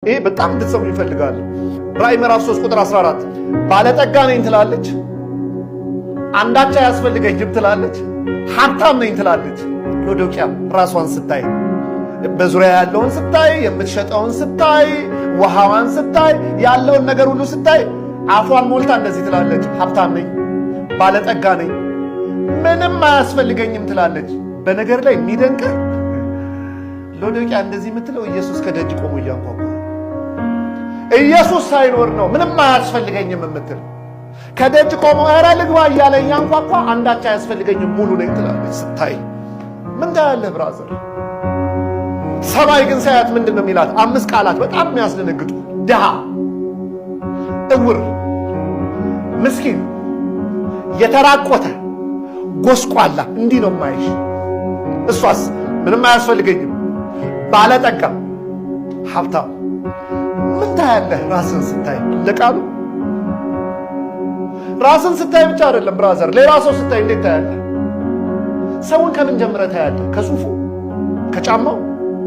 ይሄ በጣም እንድትሰሙ ይፈልጋል። ራእይ ምዕራፍ 3 ቁጥር 14 ባለጠጋ ነኝ ትላለች፣ አንዳች አያስፈልገኝም ትላለች፣ ሀብታም ነኝ ትላለች። ሎዶቅያ ራሷን ስታይ፣ በዙሪያ ያለውን ስታይ፣ የምትሸጠውን ስታይ፣ ውሃዋን ስታይ፣ ያለውን ነገር ሁሉ ስታይ አፏን ሞልታ እንደዚህ ትላለች፣ ሀብታም ነኝ፣ ባለጠጋ ነኝ፣ ምንም አያስፈልገኝም ትላለች። በነገር ላይ የሚደንቅ ሎዶቅያ እንደዚህ የምትለው ኢየሱስ ከደጅ ቆሞ እያንኳኳ ኢየሱስ ሳይኖር ነው ምንም አያስፈልገኝም የምትል። ከደጅ ቆሞ ኧረ ልግባ እያለ እያንኳኳ አንዳች አያስፈልገኝም ሙሉ ነኝ ትላለች። ስታይ ምን ታያለህ ብራዘር? ሰማይ ግን ሳያት ምንድን ነው የሚላት? 5 ቃላት በጣም የሚያስደነግጡ። ድሃ፣ እውር፣ ምስኪን፣ የተራቆተ፣ ጎስቋላ እንዲህ ነው የማይሽ። እሷስ ምንም አያስፈልገኝም፣ ባለጠጋ፣ ሀብታም። ምን ታያለህ ራስን ስታይ? ለቃሉ ራስን ስታይ ብቻ አይደለም ብራዘር፣ ሌላ ሰው ስታይ እንዴት ታያለህ? ሰውን ከምን ጀምረህ ታያለህ? ከሱፉ፣ ከጫማው፣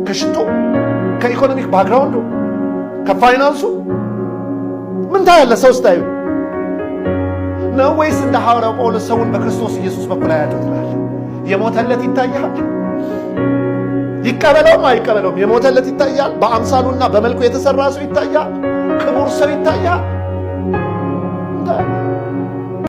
ከሽቶ፣ ከኢኮኖሚክ ባክግራውንዱ፣ ከፋይናንሱ ምን ታያለህ ሰው ስታይ? ነው ወይስ እንደ ሐዋርያው ጳውሎስ ሰውን በክርስቶስ ኢየሱስ በኩል አያለሁ ትላለህ? የሞተለት ይታያል። ይቀበለውም አይቀበለውም የሞተለት ይታያል። በአምሳሉና በመልኩ የተሰራ ሰው ይታያል። ክቡር ሰው ይታያል።